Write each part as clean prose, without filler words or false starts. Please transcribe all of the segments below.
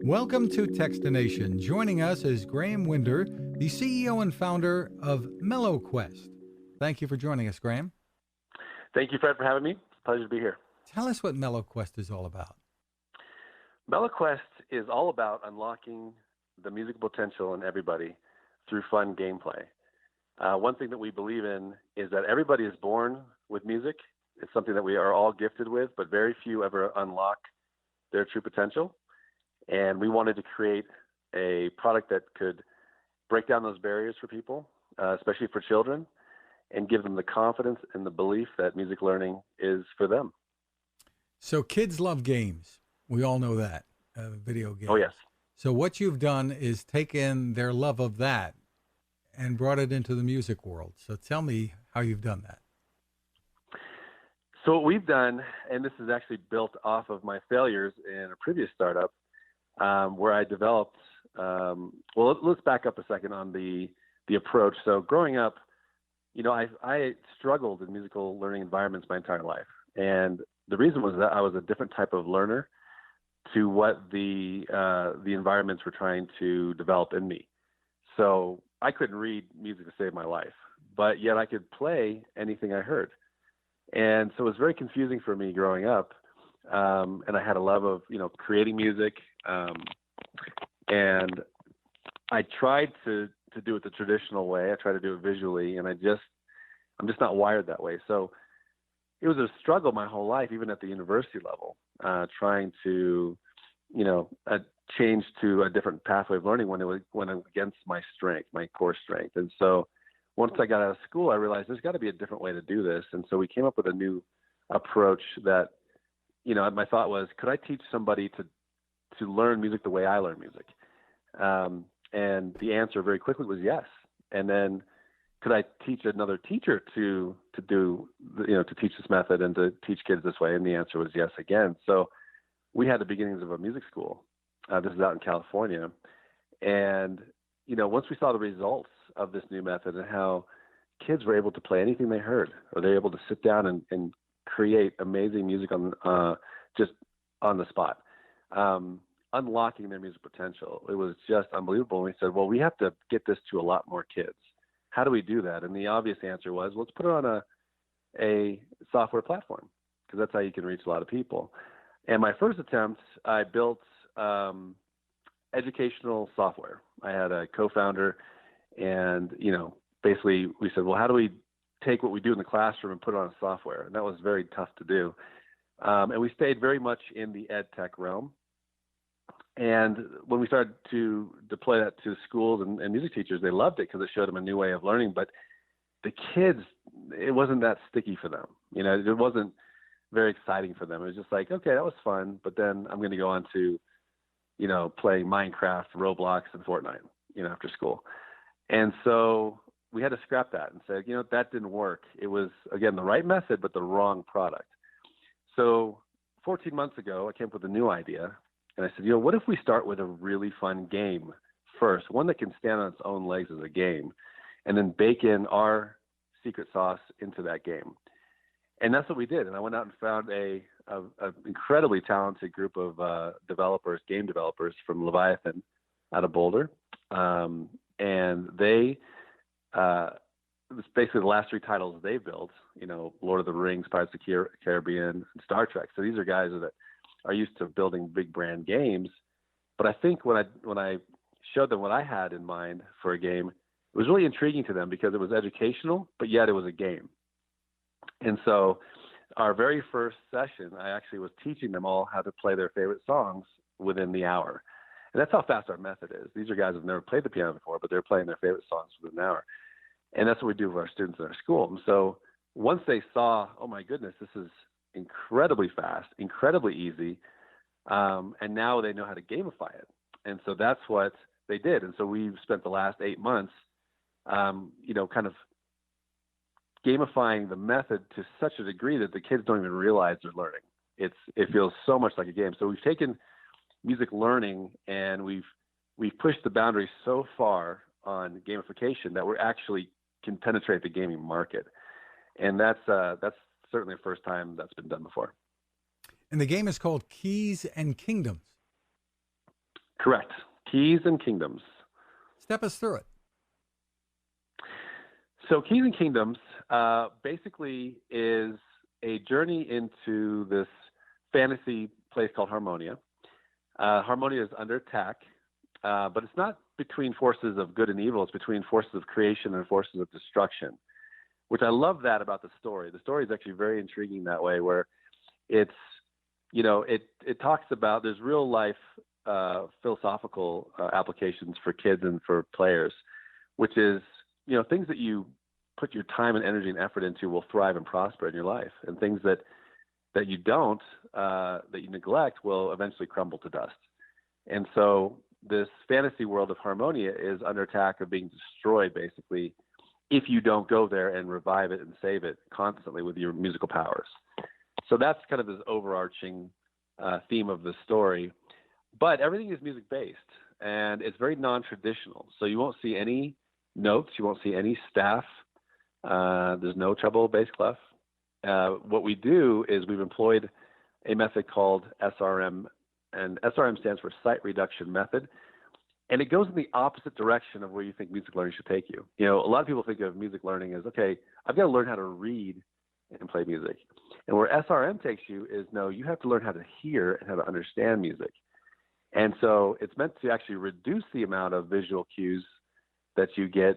Welcome to Techstination. Joining us is Graeme Winder, the CEO and founder of MeloQuest. Thank you for joining us, Graeme. Thank you, Fred, for having me. It's a pleasure to be here. Tell us what MeloQuest is all about. MeloQuest is all about unlocking the musical potential in everybody through fun gameplay. One thing that we believe in is that everybody is born with music. It's something that we are all gifted with, but very few ever unlock their true potential. And we wanted to create a product that could break down those barriers for people, especially for children, and give them the confidence and the belief that music learning is for them. So kids love games. We all know that, video games. Oh, yes. So what you've done is taken their love of that and brought it into the music world. So tell me how you've done that. So what we've done, and this is actually built off of my failures in a previous startup, where I developed, well, let's back up a second on the approach. So growing up, you know, I struggled in musical learning environments my entire life. And the reason was that I was a different type of learner to what the environments were trying to develop in me. So I couldn't read music to save my life, but yet I could play anything I heard. And so it was very confusing for me growing up. And I had a love of, you know, creating music. And I tried to do it the traditional way. I tried to do it visually, and I'm just not wired that way. So it was a struggle my whole life, even at the university level, trying to, you know, change to a different pathway of learning when it went against my strength, my core strength. And so once I got out of school, I realized there's got to be a different way to do this. And so we came up with a new approach that, you know, my thought was, could I teach somebody to learn music the way I learn music? And the answer very quickly was yes. And then could I teach another teacher to do, you know, to teach this method and to teach kids this way? And the answer was yes again. So we had the beginnings of a music school. This is out in California. And, you know, once we saw the results of this new method and how kids were able to play anything they heard, or they were able to sit down and create amazing music on just on the spot, unlocking their music potential, it was just unbelievable. And we said, well, we have to get this to a lot more kids. How do we do that? And the obvious answer was, let's put it on a software platform, because that's how you can reach a lot of people. And my first attempt, I built educational software. I had a co-founder, and, you know, basically we said, well, how do we take what we do in the classroom and put it on a software? And that was very tough to do. And we stayed very much in the ed tech realm. And when we started to deploy that to schools and music teachers, they loved it because it showed them a new way of learning. But the kids, it wasn't that sticky for them. You know, it wasn't very exciting for them. It was just like, okay, that was fun, but then I'm going to go on to, you know, playing Minecraft, Roblox, and Fortnite, you know, after school. And so we had to scrap that and say, you know, that didn't work. It was, again, the right method, but the wrong product. So 14 months ago, I came up with a new idea. And I said, you know, what if we start with a really fun game first, one that can stand on its own legs as a game, and then bake in our secret sauce into that game? And that's what we did. And I went out and found a incredibly talented group of developers, game developers from Leviathan out of Boulder. And they, it was basically the last three titles they built, you know, Lord of the Rings, Pirates of the Caribbean, and Star Trek. So these are guys that are used to building big brand games. But I think when I showed them what I had in mind for a game, it was really intriguing to them because it was educational, but yet it was a game. And so our very first session, I actually was teaching them all how to play their favorite songs within the hour. And that's how fast our method is. These are guys who've never played the piano before, but they're playing their favorite songs within an hour. And that's what we do with our students in our school. And so once they saw, oh my goodness, this is incredibly fast, incredibly easy, and now they know how to gamify it. And so that's what they did. And so we've spent the last 8 months, you know, kind of gamifying the method to such a degree that the kids don't even realize they're learning. It feels so much like a game. So we've taken music learning and we've pushed the boundaries so far on gamification that we're actually can penetrate the gaming market. And that's certainly the first time that's been done before. And the game is called Keys and Kingdoms. Correct. Keys and Kingdoms. Step us through it. So Keys and Kingdoms basically is a journey into this fantasy place called Harmonia. Harmonia is under attack, but it's not between forces of good and evil. It's between forces of creation and forces of destruction, which I love that about the story. The story is actually very intriguing that way, where it's, it talks about, there's real life philosophical applications for kids and for players, which is, things that you put your time and energy and effort into will thrive and prosper in your life, and things that you don't, that you neglect, will eventually crumble to dust. And so this fantasy world of Harmonia is under attack of being destroyed, basically, if you don't go there and revive it and save it constantly with your musical powers. So that's kind of this overarching theme of the story. But everything is music-based, and it's very non-traditional. So you won't see any notes. You won't see any staff. There's no treble, bass, clef. What we do is we've employed a method called SRM, and SRM stands for Sight Reduction Method. And it goes in the opposite direction of where you think music learning should take you. A lot of people think of music learning as, okay, I've got to learn how to read and play music. And where SRM takes you is, no, you have to learn how to hear and how to understand music. And so it's meant to actually reduce the amount of visual cues that you get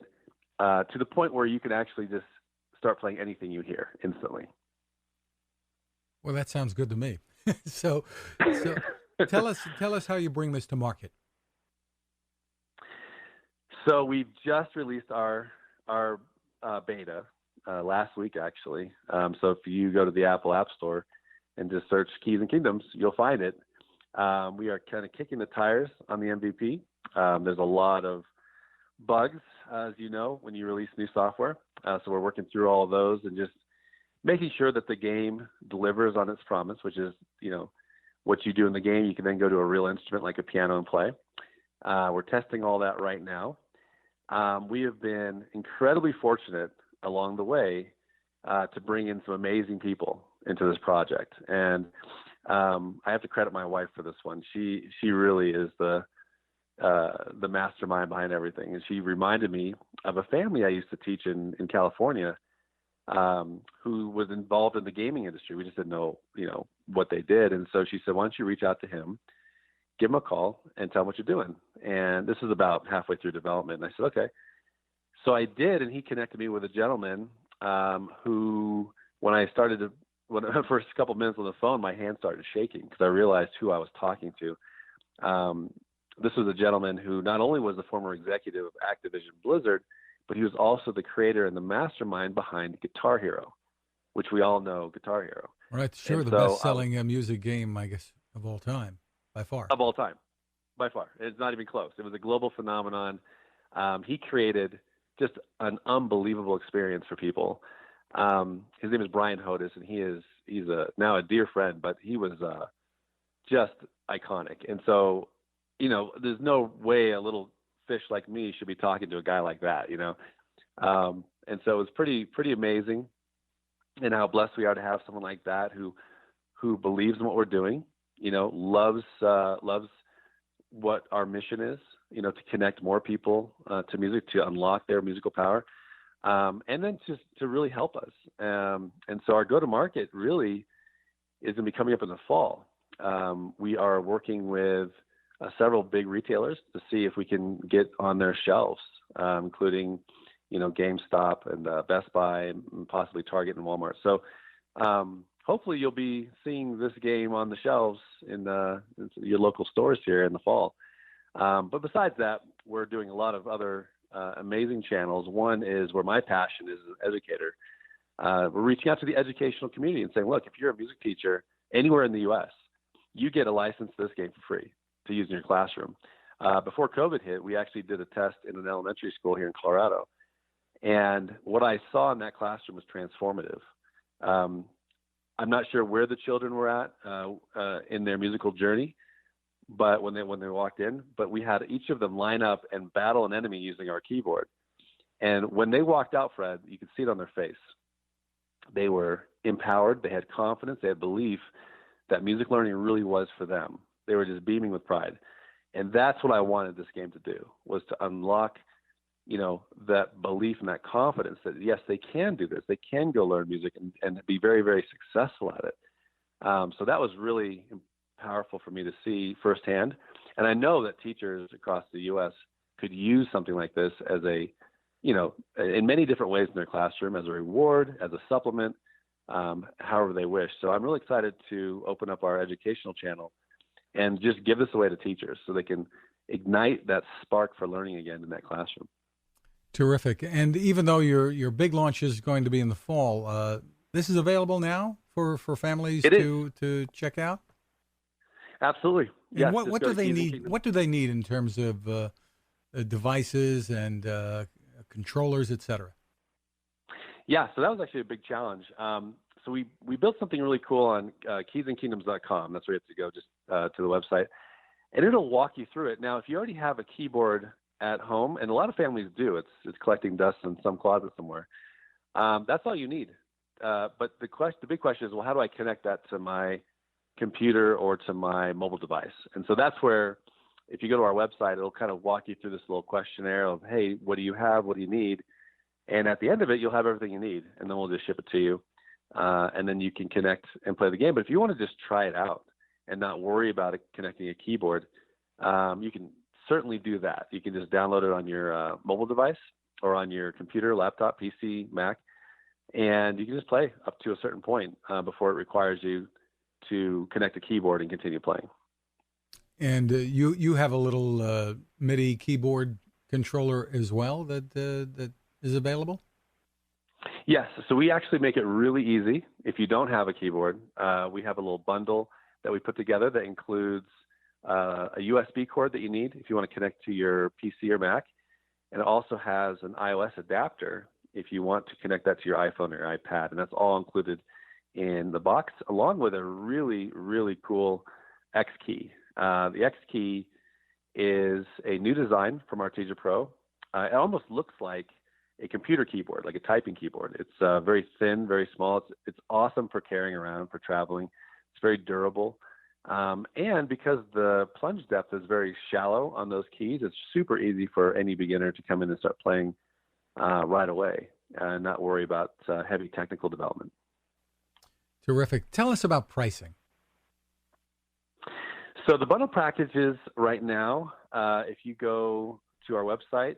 to the point where you can actually just start playing anything you hear instantly. Well, that sounds good to me. So tell us how you bring this to market. So we've just released our beta last week, actually. So if you go to the Apple App Store and just search Keys and Kingdoms, you'll find it. We are kind of kicking the tires on the MVP. There's a lot of bugs, as you know, when you release new software. So we're working through all of those and just making sure that the game delivers on its promise, which is, what you do in the game, you can then go to a real instrument like a piano and play. We're testing all that right now. We have been incredibly fortunate along the way to bring in some amazing people into this project. And I have to credit my wife for this one. She really is the mastermind behind everything. And she reminded me of a family I used to teach in California who was involved in the gaming industry. We just didn't know, what they did. And so she said, why don't you reach out to him, give him a call, and tell him what you're doing. And this is about halfway through development. And I said, okay. So I did, and he connected me with a gentleman who, when the first couple of minutes on the phone, my hand started shaking because I realized who I was talking to. This was a gentleman who not only was the former executive of Activision Blizzard, but he was also the creator and the mastermind behind Guitar Hero, which we all know Guitar Hero. Right, sure, and the best-selling music game, I guess, of all time, by far. Of all time, by far. It's not even close. It was a global phenomenon. He created just an unbelievable experience for people. His name is Brian Hodis, and he's now a dear friend, but he was just iconic. And so, there's no way a little fish like me should be talking to a guy like that, and so it was pretty amazing, and how blessed we are to have someone like that who believes in what we're doing, loves what our mission is, to connect more people to music, to unlock their musical power, and then just to really help us. And so our go-to-market really is going to be coming up in the fall. We are working with several big retailers to see if we can get on their shelves, including, GameStop and Best Buy and possibly Target and Walmart. So hopefully you'll be seeing this game on the shelves in your local stores here in the fall. But besides that, we're doing a lot of other amazing channels. One is where my passion is as an educator. We're reaching out to the educational community and saying, look, if you're a music teacher anywhere in the U.S., you get a license to this game for free to use in your classroom. Before COVID hit, we actually did a test in an elementary school here in Colorado. And what I saw in that classroom was transformative. I'm not sure where the children were at in their musical journey, but when they walked in, but we had each of them line up and battle an enemy using our keyboard. And when they walked out, Fred, you could see it on their face. They were empowered. They had confidence. They had belief that music learning really was for them. They were just beaming with pride. And that's what I wanted this game to do, was to unlock, that belief and that confidence that, yes, they can do this. They can go learn music and be very, very successful at it. So that was really powerful for me to see firsthand. And I know that teachers across the U.S. could use something like this as in many different ways in their classroom, as a reward, as a supplement, however they wish. So I'm really excited to open up our educational channel and just give this away to teachers so they can ignite that spark for learning again in that classroom. Terrific. And even though your big launch is going to be in the fall, this is available now for families to check out? Absolutely. And yes, what do they need? What do they need in terms of devices and controllers, et cetera? Yeah, so that was actually a big challenge. So we built something really cool on keysandkingdoms.com. That's where you have to go, just to the website. And it'll walk you through it. Now, if you already have a keyboard at home, and a lot of families do, it's collecting dust in some closet somewhere, that's all you need. But the big question is, well, how do I connect that to my computer or to my mobile device? And so that's where, if you go to our website, it'll kind of walk you through this little questionnaire of, hey, what do you have? What do you need? And at the end of it, you'll have everything you need, and then we'll just ship it to you. And then you can connect and play the game. But if you want to just try it out and not worry about connecting a keyboard, you can certainly do that. You can just download it on your mobile device or on your computer, laptop, PC, Mac, and you can just play up to a certain point before it requires you to connect a keyboard and continue playing. And you have a little MIDI keyboard controller as well that is available? Yes. So we actually make it really easy. If you don't have a keyboard, we have a little bundle that we put together that includes a USB cord that you need if you want to connect to your PC or Mac. And it also has an iOS adapter if you want to connect that to your iPhone or your iPad. And that's all included in the box, along with a really, really cool X key. The X key is a new design from Artesia Pro. It almost looks like a computer keyboard, like a typing keyboard. It's very thin, very small. It's awesome for carrying around, for traveling. It's very durable. And because the plunge depth is very shallow on those keys, it's super easy for any beginner to come in and start playing right away and not worry about heavy technical development. Terrific. Tell us about pricing. So the bundle packages right now, if you go to our website,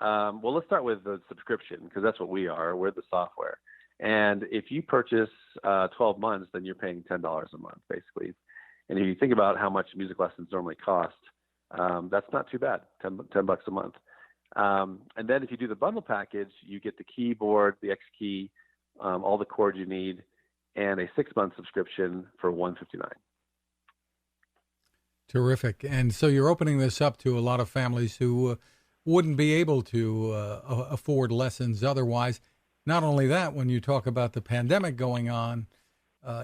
well, let's start with the subscription, because that's what we are. We're the software. And if you purchase 12 months, then you're paying $10 a month, basically. And if you think about how much music lessons normally cost, that's not too bad, $10 a month. And then if you do the bundle package, you get the keyboard, the X key, all the cords you need, and a 6-month subscription for $159. Terrific. And so you're opening this up to a lot of families who wouldn't be able to afford lessons otherwise. Not only that, when you talk about the pandemic going on,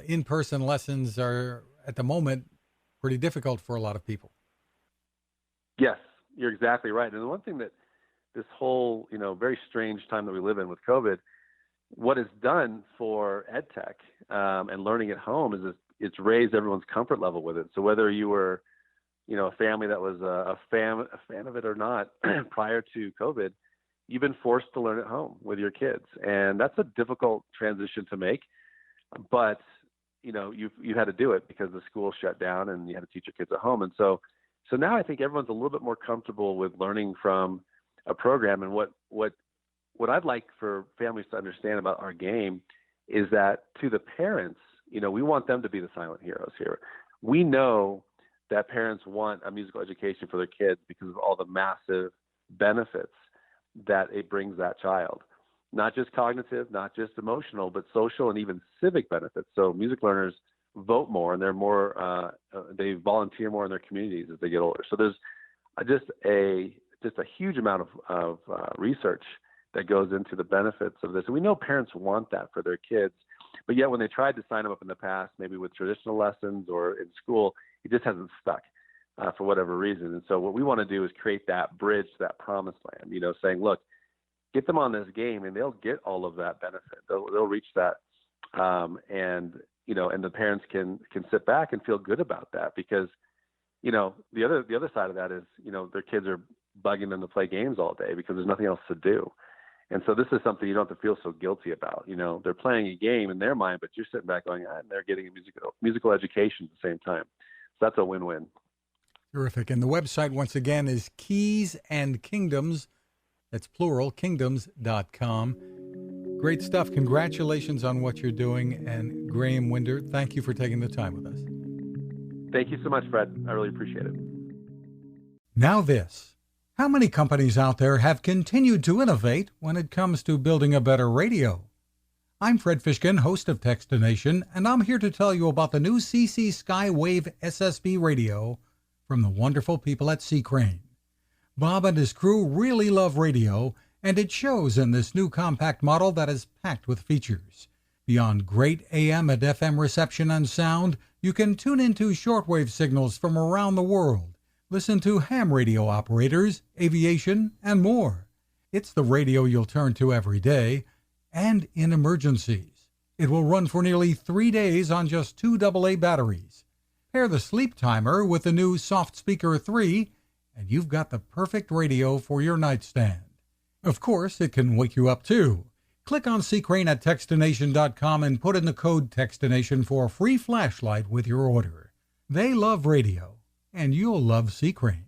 in-person lessons are, at the moment, pretty difficult for a lot of people. Yes, you're exactly right. And the one thing that this whole, very strange time that we live in with COVID, what it's done for ed tech and learning at home is it's raised everyone's comfort level with it. So whether you were, a family that was a fan of it or not prior to COVID, you've been forced to learn at home with your kids. And that's a difficult transition to make, but you had to do it because the school shut down and you had to teach your kids at home. And so now I think everyone's a little bit more comfortable with learning from a program. And what I'd like for families to understand about our game is that to the parents, we want them to be the silent heroes here. We know that parents want a musical education for their kids because of all the massive benefits that it brings that child. Not just cognitive, not just emotional, but social and even civic benefits. So music learners vote more and they're more, they volunteer more in their communities as they get older. So there's just a huge amount of research that goes into the benefits of this. And we know parents want that for their kids, but yet when they tried to sign them up in the past, maybe with traditional lessons or in school, it just hasn't stuck for whatever reason. And so what we want to do is create that bridge to that promised land, saying, look, get them on this game and they'll get all of that benefit. They'll reach that. And the parents can sit back and feel good about that because, the other side of that is, their kids are bugging them to play games all day because there's nothing else to do. And so this is something you don't have to feel so guilty about. They're playing a game in their mind, but you're sitting back going, and they're getting a musical education at the same time. So that's a win-win. Terrific. And the website, once again, is Keys and Kingdoms. That's plural, kingdoms.com. Great stuff. Congratulations on what you're doing. And Graeme Winder, thank you for taking the time with us. Thank you so much, Fred. I really appreciate it. Now this. How many companies out there have continued to innovate when it comes to building a better radio? I'm Fred Fishkin, host of Techstination, and I'm here to tell you about the new CC Skywave SSB radio from the wonderful people at C. Crane. Bob and his crew really love radio, and it shows in this new compact model that is packed with features. Beyond great AM and FM reception and sound, you can tune into shortwave signals from around the world, listen to ham radio operators, aviation, and more. It's the radio you'll turn to every day, and in emergencies. It will run for nearly 3 days on just 2 AA batteries. Pair the sleep timer with the new Soft Speaker 3, and you've got the perfect radio for your nightstand. Of course, it can wake you up too. Click on C. Crane at Techstination.com and put in the code Techstination for a free flashlight with your order. They love radio, and you'll love C. Crane.